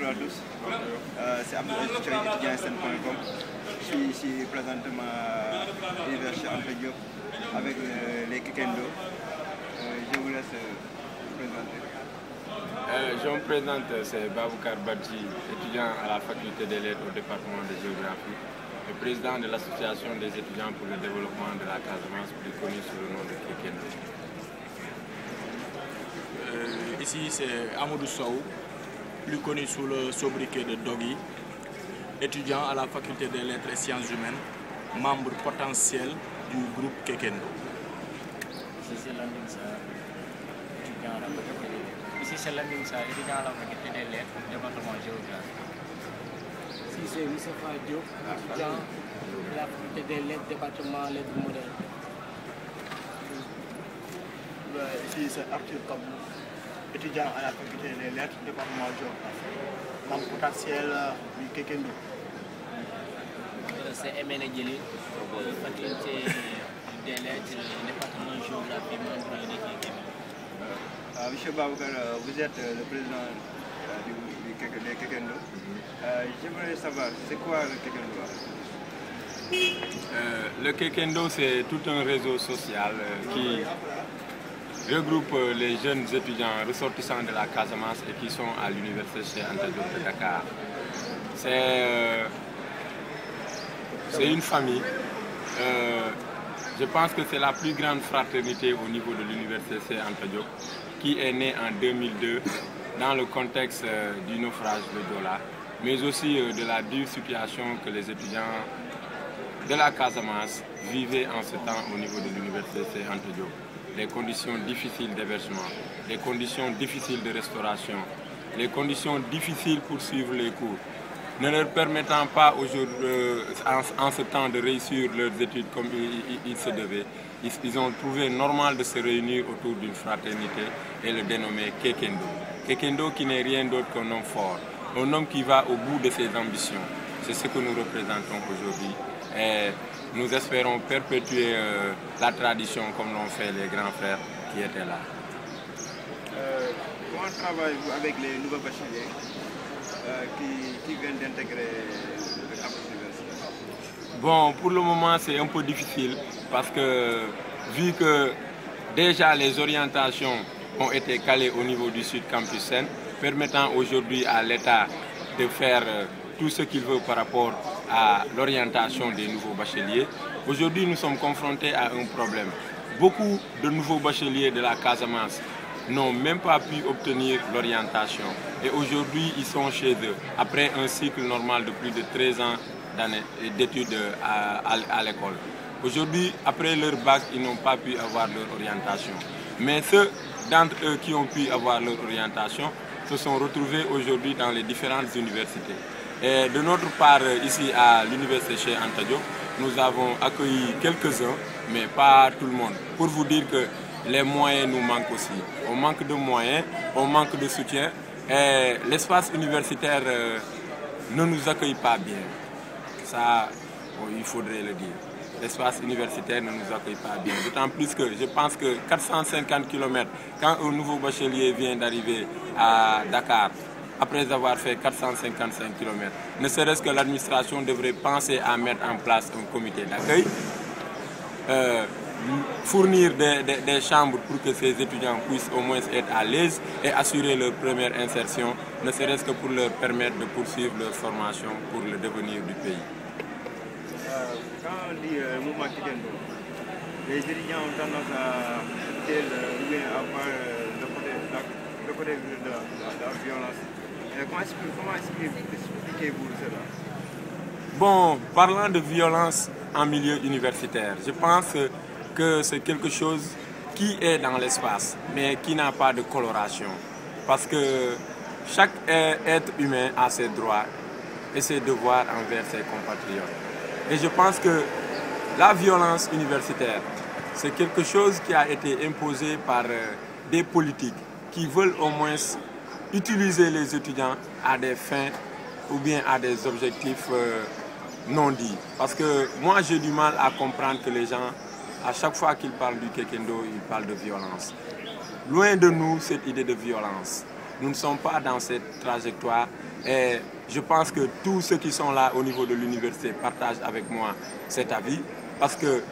bonjour à tous. C'est Abdou étudiant.com. Je suis ici présentement à l'université Anta Diop avec les Kekendo. Je vous laisse présenter. Je me présente, c'est Baboukar Badji, étudiant à la faculté des lettres au département de géographie, le président de l'association des étudiants pour le développement de la Casamance, plus connu sous le nom de Kekendo. Ici c'est Amadou Sow, plus connu sous le sobriquet de Doggy, étudiant à la faculté des lettres et sciences humaines, membre potentiel du groupe Kekendo. Ici c'est Landing Sarr, étudiant à la faculté des lettres. Ici c'est Landing Sarr, étudiant à la faculté des lettres, département géographie. Ici c'est Moustapha Diop, étudiant à la faculté des lettres, département lettres modernes. Ici c'est Arthur Kabou, étudiant à la faculté des lettres, département géographie, membre potentiel du Kekendo. C'est Emene Djeli, faculté des lettres, département géographie, membre de Kekendo. Monsieur Baboukar, vous êtes le président des Kekendo. J'aimerais savoir, c'est quoi le Kekendo? Le Kekendo, c'est tout un réseau social qui regroupe les jeunes étudiants ressortissants de la Casamance et qui sont à l'université Anta Diop de Dakar. C'est une famille. Je pense que c'est la plus grande fraternité au niveau de l'université Anta Diop qui est née en 2002 dans le contexte du naufrage de Dola, mais aussi de la dure situation que les étudiants de la Casamance vivaient en ce temps au niveau de l'université Anta Diop. Les conditions difficiles d'hébergement, les conditions difficiles de restauration, les conditions difficiles pour suivre les cours, ne leur permettant pas aujourd'hui, en ce temps de réussir leurs études comme il se devait. Ils ont trouvé normal de se réunir autour d'une fraternité et le dénommer Kekendo. Kekendo qui n'est rien d'autre qu'un homme fort, un homme qui va au bout de ses ambitions. C'est ce que nous représentons aujourd'hui. Et nous espérons perpétuer la tradition comme l'ont fait les grands frères qui étaient là. Comment travaillez-vous avec les nouveaux bacheliers qui viennent d'intégrer le campus universitaire? Bon, pour le moment, c'est un peu difficile parce que vu que déjà les orientations ont été calées au niveau du Sud Campus Sen, permettant aujourd'hui à l'État de faire tout ce qu'il veut par rapport à l'orientation des nouveaux bacheliers. Aujourd'hui, nous sommes confrontés à un problème. Beaucoup de nouveaux bacheliers de la Casamance n'ont même pas pu obtenir l'orientation. Et aujourd'hui, ils sont chez eux, après un cycle normal de plus de 13 ans d'études à l'école. Aujourd'hui, après leur bac, ils n'ont pas pu avoir leur orientation. Mais ceux d'entre eux qui ont pu avoir leur orientation se sont retrouvés aujourd'hui dans les différentes universités. Et de notre part, ici à l'université chez Anta Diop, nous avons accueilli quelques-uns, mais pas tout le monde. Pour vous dire que les moyens nous manquent aussi. On manque de moyens, on manque de soutien. Et l'espace universitaire ne nous accueille pas bien. Ça, bon, il faudrait le dire. L'espace universitaire ne nous accueille pas bien. D'autant plus que je pense que 450 km, quand un nouveau bachelier vient d'arriver à Dakar, après avoir fait 455 km, ne serait-ce que l'administration devrait penser à mettre en place un comité d'accueil, fournir des chambres pour que ces étudiants puissent au moins être à l'aise et assurer leur première insertion, ne serait-ce que pour leur permettre de poursuivre leur formation pour le devenir du pays. Quand on dit mouvement Kekendo, les étudiants ont tendance à avoir le côté de la violence. Comment expliquez-vous cela? Bon, parlant de violence en milieu universitaire, je pense que c'est quelque chose qui est dans l'espace, mais qui n'a pas de coloration. Parce que chaque être humain a ses droits et ses devoirs envers ses compatriotes. Et je pense que la violence universitaire, c'est quelque chose qui a été imposé par des politiques qui veulent au moins utiliser les étudiants à des fins ou bien à des objectifs non dits. Parce que moi j'ai du mal à comprendre que les gens, à chaque fois qu'ils parlent du Kekendo, ils parlent de violence. Loin de nous cette idée de violence. Nous ne sommes pas dans cette trajectoire Et je pense que tous ceux qui sont là au niveau de l'université partagent avec moi cet avis, parce que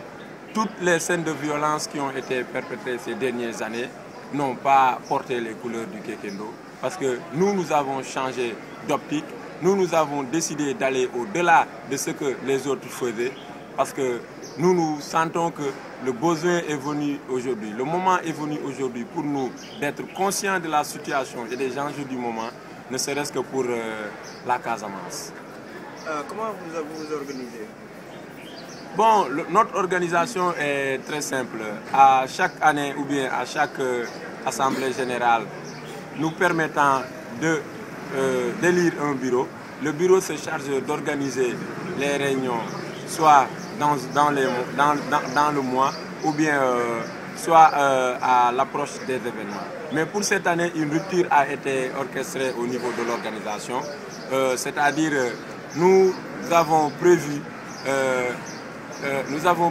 toutes les scènes de violence qui ont été perpétrées ces dernières années n'ont pas porté les couleurs du Kekendo, parce que nous avons changé d'optique, nous avons décidé d'aller au-delà de ce que les autres faisaient, parce que nous sentons que le besoin est venu aujourd'hui, le moment est venu aujourd'hui pour nous d'être conscients de la situation et des enjeux du moment, ne serait-ce que pour la Casamance. Comment vous vous organisez? Bon, notre organisation est très simple. À chaque année ou bien à chaque assemblée générale, nous permettant d'élire un bureau, le bureau se charge d'organiser les réunions, soit dans le mois ou bien soit à l'approche des événements. Mais pour cette année, une rupture a été orchestrée au niveau de l'organisation, c'est-à-dire nous avons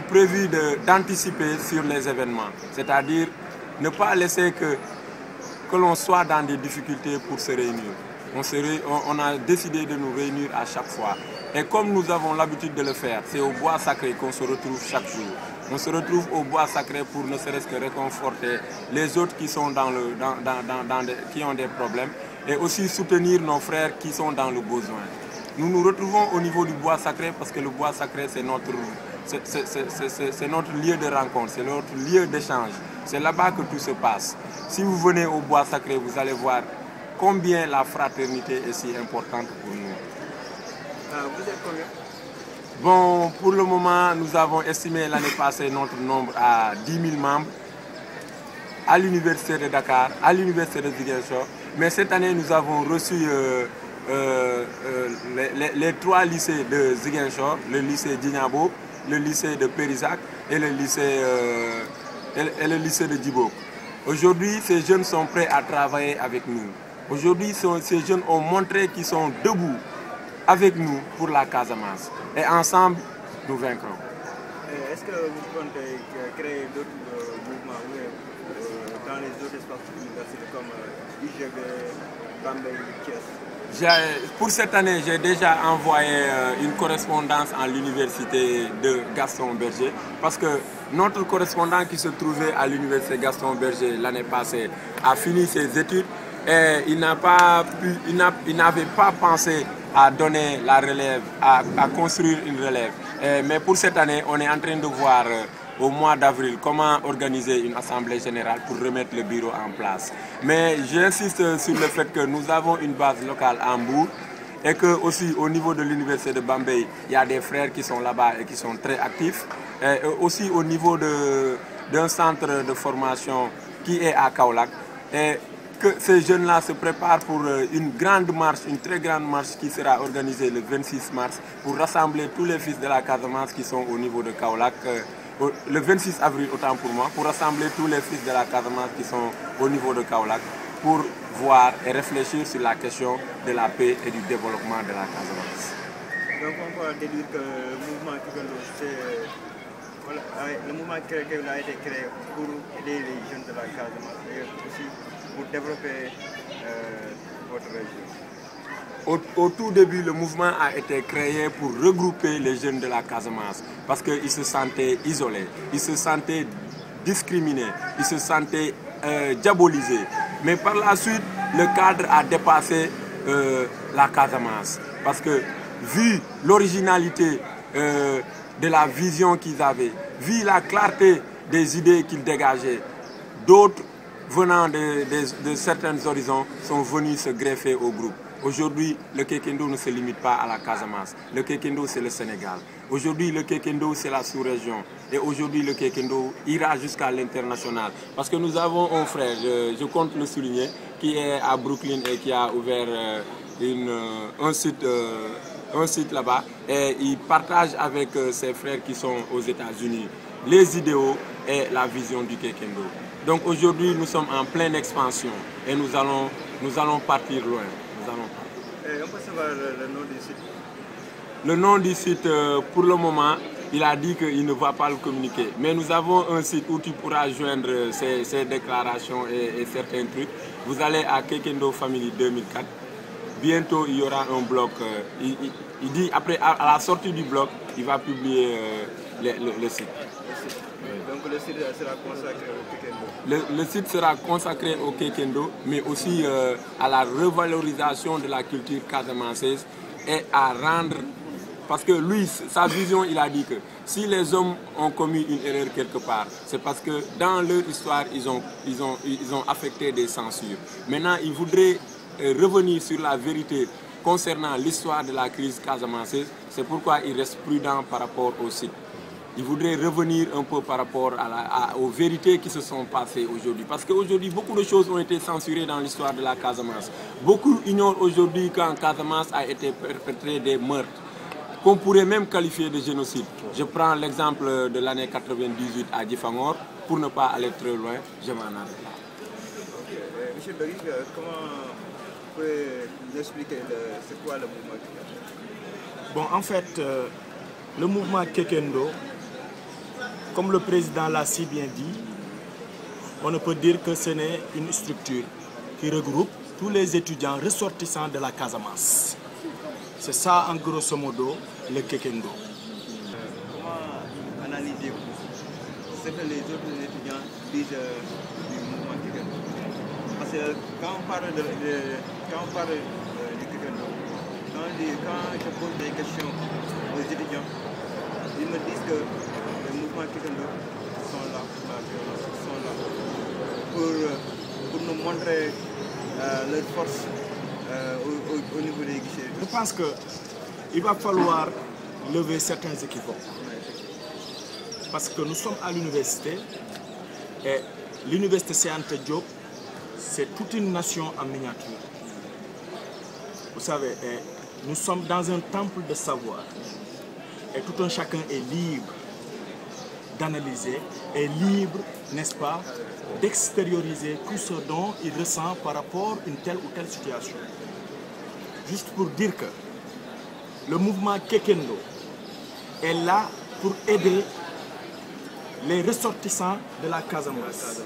prévu d'anticiper sur les événements, c'est-à-dire ne pas laisser que l'on soit dans des difficultés pour se réunir. On a décidé de nous réunir à chaque fois. Et comme nous avons l'habitude de le faire, c'est au bois sacré qu'on se retrouve chaque jour. On se retrouve au bois sacré pour ne serait-ce que réconforter les autres qui sont qui ont des problèmes et aussi soutenir nos frères qui sont dans le besoin. Nous nous retrouvons au niveau du bois sacré parce que le bois sacré c'est notre lieu de rencontre, c'est notre lieu d'échange. C'est là-bas que tout se passe. Si vous venez au bois sacré, vous allez voir combien la fraternité est si importante pour nous. Vous êtes combien? Bon, pour le moment, nous avons estimé l'année passée notre nombre à 10 000 membres à l'université de Dakar, à l'université de Ziguinchor. Mais cette année, nous avons reçu les 3 lycées de Ziguinchor, le lycée Djignabo, le lycée de Périzac et le lycée de Djibok. Aujourd'hui, ces jeunes sont prêts à travailler avec nous. Aujourd'hui, ces jeunes ont montré qu'ils sont debout avec nous pour la Casamance. Et ensemble, nous vaincrons. Est-ce que vous comptez créer d'autres mouvements dans les autres espaces universitaires comme IGB, Bambey, Thiès? Pour cette année, j'ai déjà envoyé une correspondance à l'université de Gaston Berger parce que notre correspondant qui se trouvait à l'université Gaston Berger l'année passée a fini ses études et il n'avait pas pensé à donner la relève, à construire une relève. Mais pour cette année, on est en train de voir au mois d'avril comment organiser une assemblée générale pour remettre le bureau en place. Mais j'insiste sur le fait que nous avons une base locale à Mbour et que aussi au niveau de l'université de Bambey, il y a des frères qui sont là-bas et qui sont très actifs. Et aussi au niveau d'un centre de formation qui est à Kaolack. Et que ces jeunes-là se préparent pour une grande marche, une très grande marche qui sera organisée le 26 mars pour rassembler tous les fils de la Casamance qui sont au niveau de Kaolack. Le 26 avril, autant pour moi, pour rassembler tous les fils de la Casamance qui sont au niveau de Kaolack pour voir et réfléchir sur la question de la paix et du développement de la Casamance. Donc on peut déduire que le mouvement Kekendo a été créé pour aider les jeunes de la Casamance et aussi pour développer votre région. Au tout début, le mouvement a été créé pour regrouper les jeunes de la Casamance parce qu'ils se sentaient isolés, ils se sentaient discriminés, ils se sentaient diabolisés. Mais par la suite, le cadre a dépassé la Casamance parce que vu l'originalité de la vision qu'ils avaient, vu la clarté des idées qu'ils dégageaient, d'autres venant de certains horizons sont venus se greffer au groupe. Aujourd'hui, le Kekendo ne se limite pas à la Casamance. Le Kekendo, c'est le Sénégal. Aujourd'hui, le Kekendo, c'est la sous-région. Et aujourd'hui, le Kekendo ira jusqu'à l'international. Parce que nous avons un frère, je compte le souligner, qui est à Brooklyn et qui a ouvert un site là-bas. Et il partage avec ses frères qui sont aux États-Unis les idéaux et la vision du Kekendo. Donc aujourd'hui, nous sommes en pleine expansion et nous allons partir loin. On peut savoir le nom du site? Le nom du site, pour le moment, il a dit qu'il ne va pas le communiquer. Mais nous avons un site où tu pourras joindre ces déclarations et certains trucs. Vous allez à Kekendo Family 2004. bientôt il y aura un bloc. Il dit après, à la sortie du bloc, il va publier le site. Donc le site sera consacré au Kekendo. Le site sera consacré au Kekendo, mais aussi à la revalorisation de la culture casamançaise et à rendre... Parce que lui, sa vision, il a dit que si les hommes ont commis une erreur quelque part, c'est parce que dans leur histoire, ils ont affecté des censures. Maintenant, il voudrait revenir sur la vérité concernant l'histoire de la crise casamançaise. C'est pourquoi il reste prudent par rapport au site. Il voudrait revenir un peu par rapport aux vérités qui se sont passées aujourd'hui. Parce qu'aujourd'hui, beaucoup de choses ont été censurées dans l'histoire de la Casamance. Beaucoup ignorent aujourd'hui qu'en Casamance a été perpétré des meurtres, qu'on pourrait même qualifier de génocide. Je prends l'exemple de l'année 98 à Djifangor. Pour ne pas aller très loin, je m'en arrête là. Monsieur Dorik, comment vous pouvez nous expliquer c'est quoi le mouvement Kekendo? Bon, en fait, le mouvement Kekendo, comme le président l'a si bien dit, on ne peut dire que ce n'est une structure qui regroupe tous les étudiants ressortissants de la Casamance. C'est ça, en grosso modo, le Kekendo. Comment analysez-vous ce que les autres étudiants disent du mouvement Kekendo? Parce que quand on parle du Kekendo, quand je pose des questions aux étudiants, ils me disent que les mouvements Kekendo sont là pour la violence, sont là pour nous montrer leur force au niveau des guichets. Je pense qu'il va falloir lever certains équivoques. Parce que nous sommes à l'université et l'université Cheikh Anta Diop, c'est toute une nation en miniature. Vous savez, nous sommes dans un temple de savoir. Et tout un chacun est libre d'analyser, est libre, n'est-ce pas, d'extérioriser tout ce dont il ressent par rapport à une telle ou telle situation. Juste pour dire que le mouvement Kekendo est là pour aider les ressortissants de la Casamance.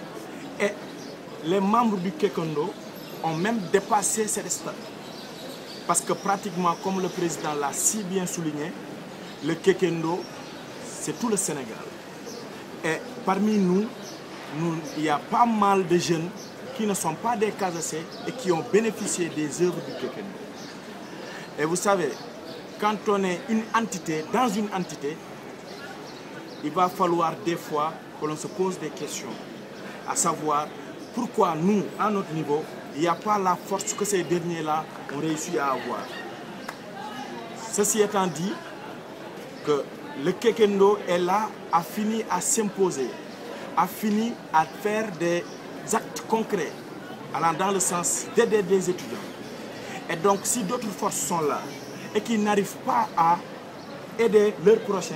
Et les membres du Kekendo ont même dépassé ces stades. Parce que pratiquement, comme le président l'a si bien souligné, le Kekendo, c'est tout le Sénégal. Et parmi nous, il y a pas mal de jeunes qui ne sont pas des Casassais et qui ont bénéficié des œuvres du Kekendo. Et vous savez, quand on est une entité, dans une entité, il va falloir des fois que l'on se pose des questions. À savoir, pourquoi nous, à notre niveau, il n'y a pas la force que ces derniers-là ont réussi à avoir. Ceci étant dit, que le Kekendo est là, a fini à s'imposer, a fini à faire des actes concrets, allant dans le sens d'aider des étudiants. Et donc, si d'autres forces sont là et qui n'arrivent pas à aider leurs prochains,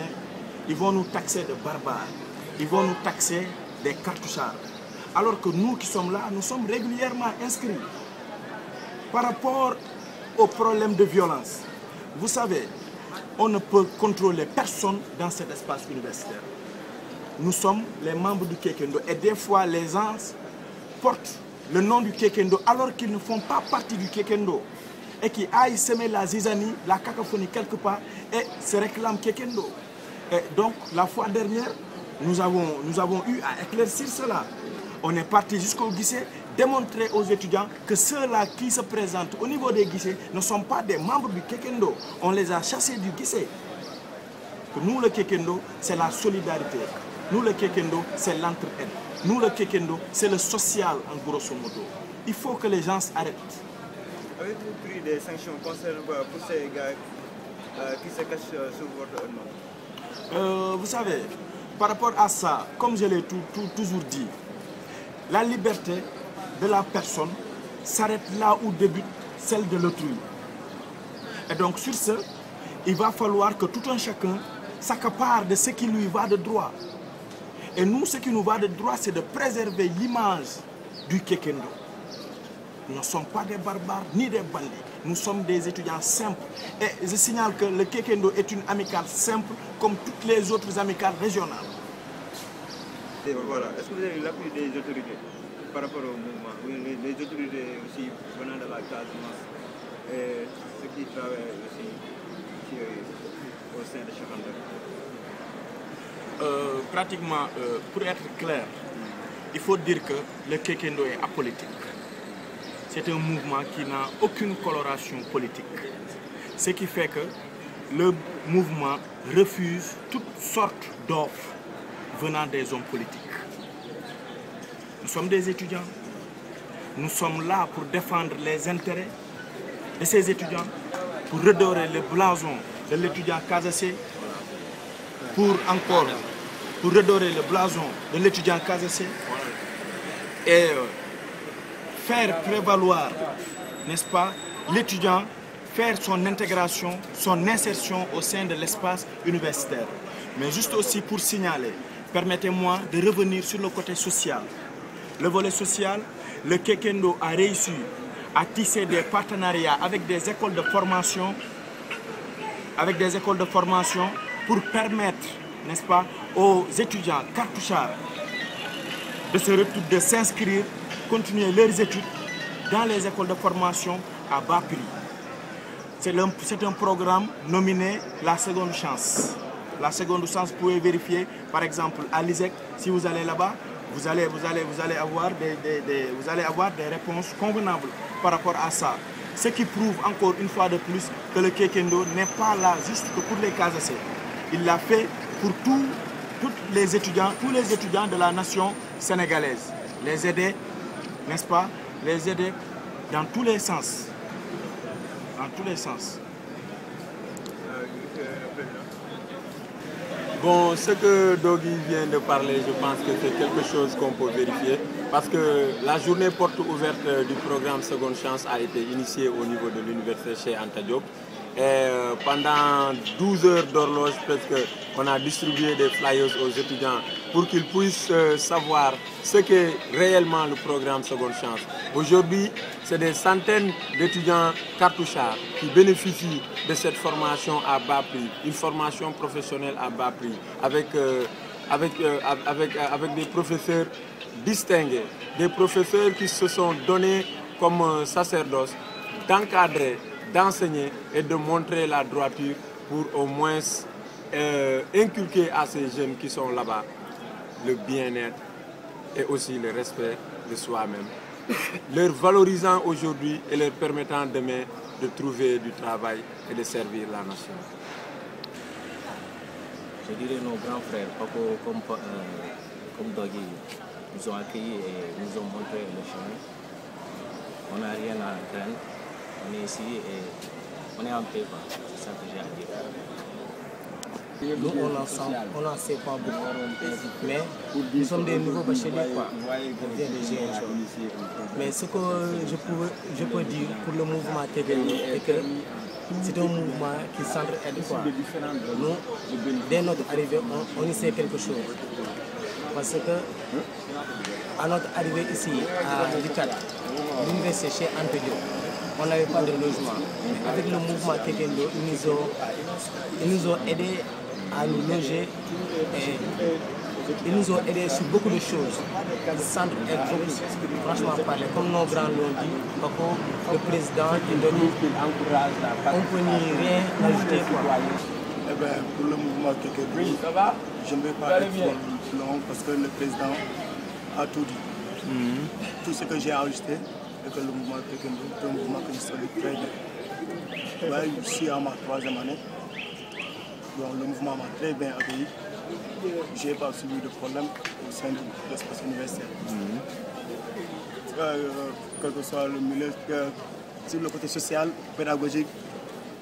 ils vont nous taxer de barbares, ils vont nous taxer des cartouchards. Alors que nous qui sommes là, nous sommes régulièrement inscrits. Par rapport aux problèmes de violence, vous savez, on ne peut contrôler personne dans cet espace universitaire. Nous sommes les membres du Kekendo et des fois les gens portent le nom du Kekendo alors qu'ils ne font pas partie du Kekendo et qui aillent semer la zizanie, la cacophonie quelque part et se réclament Kekendo. Et donc la fois dernière, nous avons eu à éclaircir cela. On est parti jusqu'au guichet, démontrer aux étudiants que ceux-là qui se présentent au niveau des guichets ne sont pas des membres du Kekendo. On les a chassés du guichet. Nous, le Kekendo, c'est la solidarité. Nous, le Kekendo, c'est l'entraide. Nous, le Kekendo, c'est le social, en grosso modo. Il faut que les gens arrêtent. Avez-vous pris des sanctions concernant pour ces gars qui se cachent sous votre nom? Vous savez, par rapport à ça, comme je l'ai toujours dit, la liberté de la personne s'arrête là où débute celle de l'autrui. Et donc sur ce, il va falloir que tout un chacun s'accapare de ce qui lui va de droit. Et nous, ce qui nous va de droit, c'est de préserver l'image du Kekendo. Nous ne sommes pas des barbares ni des bandits. Nous sommes des étudiants simples. Et je signale que le Kekendo est une amicale simple comme toutes les autres amicales régionales. Et voilà. Est-ce que vous avez l'appui des autorités par rapport au mouvement? Les autorités aussi venant de la Casamance? et ceux qui travaillent aussi au sein de Cheikh Anta? Pratiquement, pour être clair, il faut dire que le Kekendo est apolitique. C'est un mouvement qui n'a aucune coloration politique. Ce qui fait que le mouvement refuse toutes sortes d'offres venant des hommes politiques. Nous sommes des étudiants. Nous sommes là pour défendre les intérêts de ces étudiants, pour redorer le blason de l'étudiant Casassé, pour redorer le blason de l'étudiant Casassé et faire prévaloir, n'est-ce pas, l'étudiant, faire son intégration, son insertion au sein de l'espace universitaire. Mais juste aussi pour signaler, permettez-moi de revenir sur le côté social. Le volet social, le Kekendo a réussi à tisser des partenariats avec des écoles de formation, pour permettre, n'est-ce pas, aux étudiants cartouchards de s'inscrire, continuer leurs études dans les écoles de formation à bas prix. C'est un programme nominé la seconde chance. La seconde chance, vous pouvez vérifier, par exemple, à l'ISEC, si vous allez là-bas, vous allez avoir des réponses convenables par rapport à ça. Ce qui prouve encore une fois de plus que le Kekendo n'est pas là juste que pour les Casassé. Il l'a fait pour tous les étudiants de la nation sénégalaise. Les aider, n'est-ce pas? Les aider dans tous les sens. Dans tous les sens. Bon, ce que Dogui vient de parler, je pense que c'est quelque chose qu'on peut vérifier parce que la journée porte ouverte du programme Seconde Chance a été initiée au niveau de l'université Cheikh Anta Diop. Et pendant 12 heures d'horloge, presque, on a distribué des flyers aux étudiants pour qu'ils puissent savoir ce qu'est réellement le programme Seconde Chance. Aujourd'hui, c'est des centaines d'étudiants cartouchards qui bénéficient de cette formation à bas prix, une formation professionnelle à bas prix, avec des professeurs distingués, des professeurs qui se sont donnés comme sacerdoce d'encadrer, d'enseigner et de montrer la droiture pour au moins inculquer à ces jeunes qui sont là-bas le bien-être et aussi le respect de soi-même, leur valorisant aujourd'hui et leur permettant demain de trouver du travail et de servir la nation. Je dirais nos grands frères, comme Dogui, nous ont accueillis et nous ont montré le chemin. On n'a rien à craindre. On est ici et on est en paix, c'est ça que j'ai à dire. Nous, on n'en sait pas beaucoup, mais nous sommes des nouveaux bacheliers, quoi. On vient de GNJ. Mais ce que je peux dire pour le mouvement Kekendo est que c'est un mouvement qui s'entraide, quoi. Nous, dès notre arrivée, on y sait quelque chose. Parce que, à notre arrivée ici, à l'UCAD, l'université Cheikh Anta Diop, on n'avait pas de logement. Mais avec le mouvement Kekendo, ils nous ont aidés à nous loger et ils nous ont aidés sur beaucoup de choses. Ils s'entraident beaucoup, franchement parler. Comme nos grands l'ont dit, le président qui donne, on ne peut ni rien ajouter, quoi. Eh bien, pour le mouvement Kekendo, je ne vais pas être long parce que le président a tout dit. Tout ce que j'ai ajouté, et que le mouvement Kekendo est un mouvement que je salue très bien. Ouais, je suis à ma 3e année. Donc, le mouvement m'a très bien accueilli. Je n'ai pas subi de problème au sein de l'espace universitaire. Quel que soit le milieu, sur le côté social, pédagogique,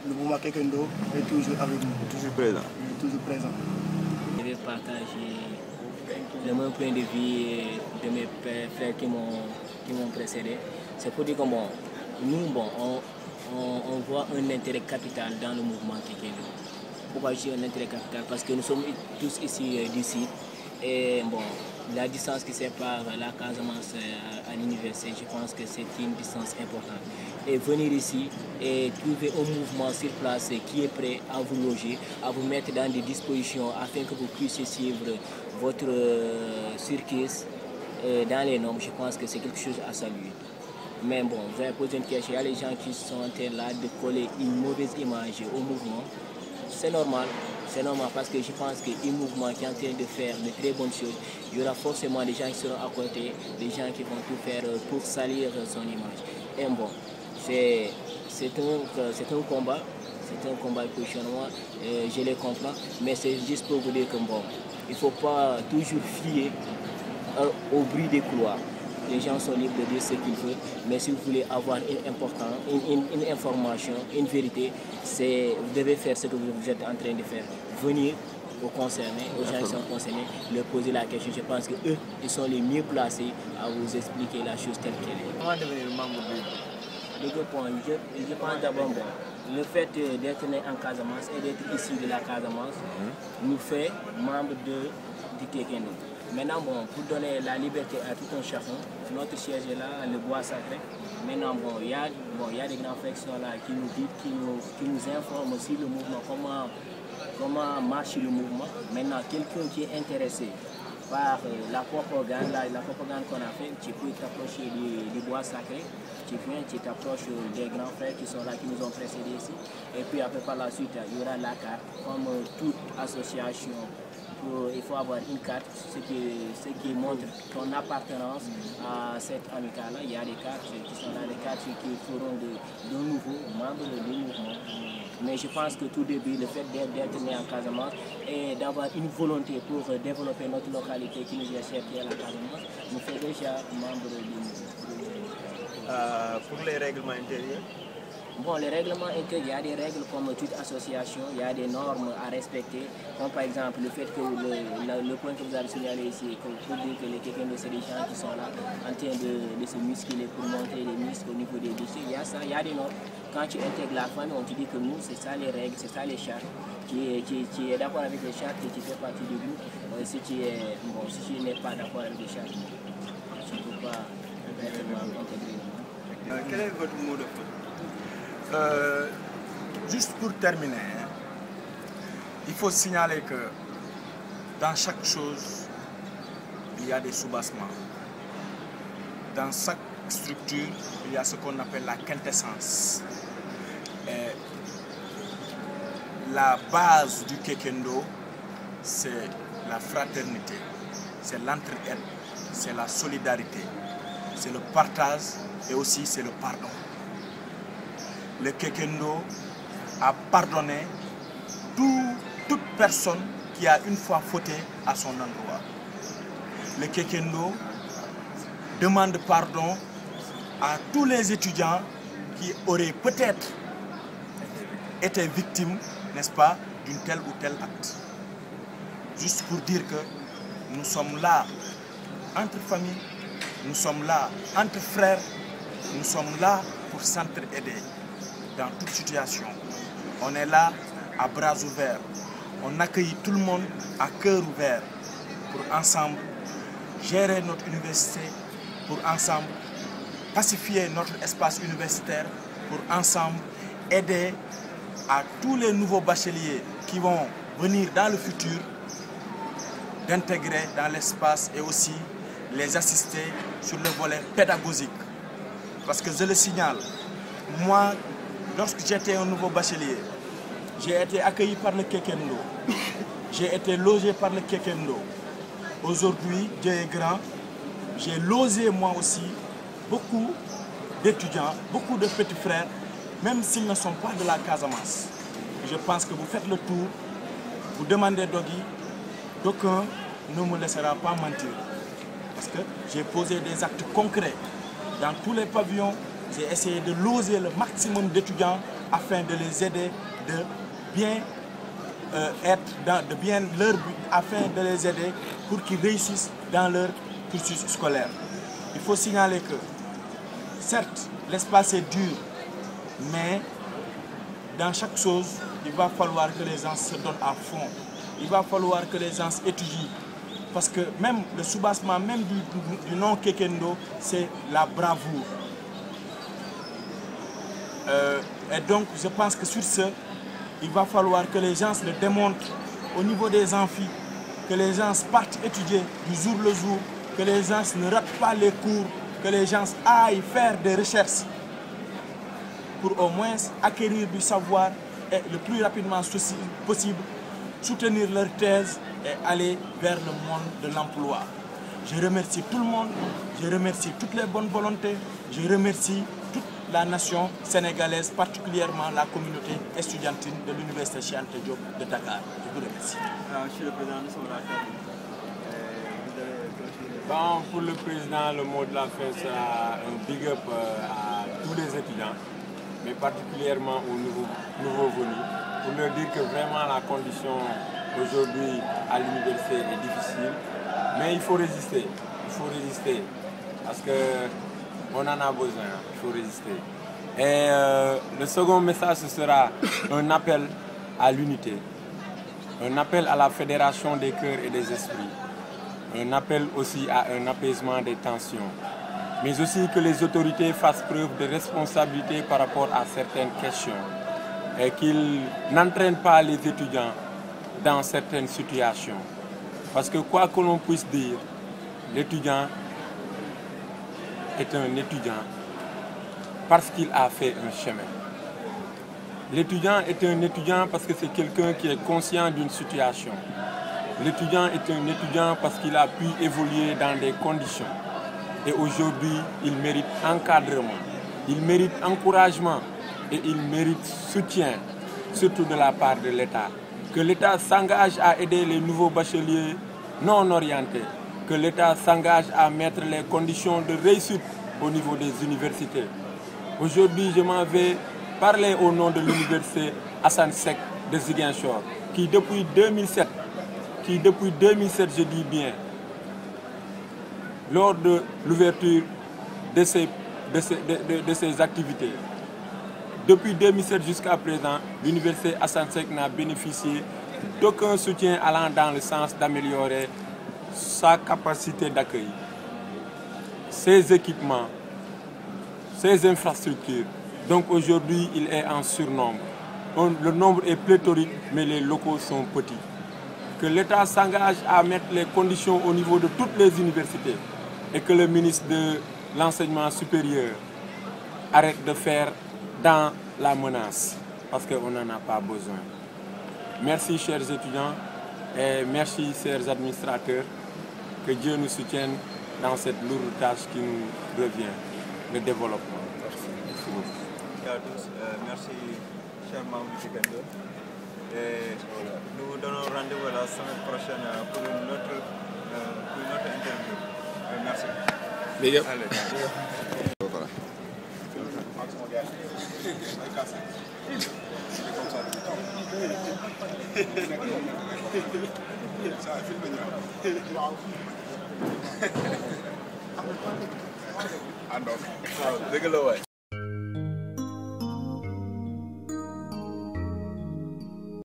le mouvement Kekendo est toujours avec nous. Toujours présent. Toujours présent. Je vais partager le même point de vue de mes frères qui m'ont précédé. C'est pour dire que bon, nous, on voit un intérêt capital dans le mouvement Kekendo. Pourquoi je dis un intérêt capital? Parce que nous sommes tous ici d'ici. Et bon, la distance qui sépare la Casamance à l'université, je pense que c'est une distance importante. Et venir ici et trouver un mouvement sur place qui est prêt à vous loger, à vous mettre dans des dispositions afin que vous puissiez suivre votre circuit dans les normes, je pense que c'est quelque chose à saluer. Mais bon, vous avez posé une question, il y a les gens qui sont en train là de coller une mauvaise image au mouvement. C'est normal parce que je pense qu'un mouvement qui est en train de faire de très bonnes choses, il y aura forcément des gens qui seront à côté, des gens qui vont tout faire pour salir son image. Et bon, c'est un combat de positionnement, je les comprends, mais c'est juste pour vous dire que bon, il ne faut pas toujours fier au bruit des couloirs. Les gens sont libres de dire ce qu'ils veulent, mais si vous voulez avoir une information, une vérité, vous devez faire ce que vous êtes en train de faire. Venir aux concernés, aux gens qui sont concernés, leur poser la question. Je pense qu'eux, ils sont les mieux placés à vous expliquer la chose telle qu'elle est. Comment devenir membre de je pense d'abord, le fait d'être né en Casamance et d'être issu de la Casamance nous fait membre du Kekendo. Maintenant, bon, pour donner la liberté à tout un chacun, notre siège est là, le bois sacré. Maintenant, bon, il y a des grands frères qui sont là, qui nous disent, qui nous informent aussi le mouvement, comment marche le mouvement. Maintenant, quelqu'un qui est intéressé par la propagande qu'on a fait, tu peux t'approcher du bois sacré, tu viens, tu t'approches des grands frères qui sont là, qui nous ont précédés ici. Et puis après, par la suite, il y aura la carte, comme toute association. Il faut avoir une carte, ce qui montre ton appartenance à cette amicale-là. Il y a des cartes qui sont là, des cartes qui feront de nouveaux membres du mouvement. Mais je pense que tout début, le fait d'être né en Casamance et d'avoir une volonté pour développer notre localité qui nous est chère, qui est la Casamance, nous fait déjà membre du mouvement. Pour les règlements intérieurs? Bon, les règlements intérieurs, il y a des règles comme toute association, il y a des normes à respecter, comme par exemple le fait que le point que vous avez signalé ici, pour dire que les Kekendo, c'est des gens qui sont là en train de se muscler pour monter les muscles au niveau des déchets, il y a ça, il y a des normes. Quand tu intègres la famille, on te dit que nous, c'est ça les règles, c'est ça les chartes. Tu es d'accord avec les chartes et tu fais partie du groupe. Si tu n'es pas d'accord avec les chartes, tu ne peux pas vraiment intégrer. Quel est votre mot de fin? Juste pour terminer, il faut signaler que dans chaque chose, il y a des soubassements. Dans chaque structure, il y a ce qu'on appelle la quintessence. Et la base du Kekendo, c'est la fraternité, c'est l'entraide, c'est la solidarité, c'est le partage et aussi c'est le pardon. Le Kekendo a pardonné toute personne qui a une fois fauté à son endroit. Le Kekendo demande pardon à tous les étudiants qui auraient peut-être été victimes, n'est-ce pas, d'une telle ou telle acte. Juste pour dire que nous sommes là entre familles, nous sommes là entre frères, nous sommes là pour s'entraider. Dans toute situation, on est là à bras ouverts. On accueille tout le monde à cœur ouvert pour ensemble gérer notre université, pour ensemble pacifier notre espace universitaire, pour ensemble aider à tous les nouveaux bacheliers qui vont venir dans le futur d'intégrer dans l'espace et aussi les assister sur le volet pédagogique. Parce que je le signale, moi, lorsque j'étais un nouveau bachelier, j'ai été accueilli par le Kekendo. J'ai été logé par le Kekendo. Aujourd'hui, Dieu est grand. J'ai logé moi aussi beaucoup d'étudiants, beaucoup de petits frères, même s'ils ne sont pas de la Casamance. Je pense que vous faites le tour, vous demandez Dogui, d'aucun ne me laissera pas mentir. Parce que j'ai posé des actes concrets dans tous les pavillons. J'ai essayé de loger le maximum d'étudiants afin de les aider, de bien leur but, afin de les aider pour qu'ils réussissent dans leur cursus scolaire. Il faut signaler que, certes, l'espace est dur, mais dans chaque chose, il va falloir que les gens se donnent à fond. Il va falloir que les gens étudient. Parce que même le soubassement même du nom Kekendo, c'est la bravoure. Et donc, je pense que sur ce, il va falloir que les gens le démontrent au niveau des amphis, que les gens partent étudier du jour le jour, que les gens ne ratent pas les cours, que les gens aillent faire des recherches pour au moins acquérir du savoir et le plus rapidement possible soutenir leur thèse et aller vers le monde de l'emploi. Je remercie tout le monde, je remercie toutes les bonnes volontés, je remercie toute la nation sénégalaise, particulièrement la communauté estudiantine de l'Université Cheikh Anta Diop de Dakar. Je vous remercie. Monsieur le Président, nous sommes là. Bon, pour le Président, le mot de la fin sera un big up à tous les étudiants, mais particulièrement aux nouveaux venus, pour leur dire que vraiment la condition aujourd'hui à l'université est difficile, mais il faut résister, parce qu'on en a besoin, il faut résister. Et le second message, ce sera un appel à l'unité, un appel à la fédération des cœurs et des esprits, un appel aussi à un apaisement des tensions, mais aussi que les autorités fassent preuve de responsabilité par rapport à certaines questions et qu'ils n'entraînent pas les étudiants dans certaines situations. Parce que quoi que l'on puisse dire, l'étudiant est un étudiant parce qu'il a fait un chemin. L'étudiant est un étudiant parce que c'est quelqu'un qui est conscient d'une situation. L'étudiant est un étudiant parce qu'il a pu évoluer dans des conditions. Et aujourd'hui, il mérite encadrement, il mérite encouragement et il mérite soutien, surtout de la part de l'État. Que l'État s'engage à aider les nouveaux bacheliers non orientés, que l'État s'engage à mettre les conditions de réussite au niveau des universités. Aujourd'hui, je m'en vais parler au nom de l'université Assane Seck de Ziguinchor, qui depuis 2007, je dis bien, lors de l'ouverture de ces activités, depuis 2007 jusqu'à présent, l'université Assane Seck n'a bénéficié d'aucun soutien allant dans le sens d'améliorer sa capacité d'accueil, ses équipements, ses infrastructures. Donc aujourd'hui, il est en surnombre. Le nombre est pléthorique, mais les locaux sont petits. Que l'État s'engage à mettre les conditions au niveau de toutes les universités et que le ministre de l'Enseignement supérieur arrête de faire dans la menace, parce qu'on n'en a pas besoin. Merci chers étudiants et merci chers administrateurs. Que Dieu nous soutienne dans cette lourde tâche qui nous revient, le développement. Merci beaucoup. À tous, merci chers membres du Kikendo. Et nous donnons rendez-vous la semaine prochaine pour une autre interview. Merci. Big up. Dëgg la waay.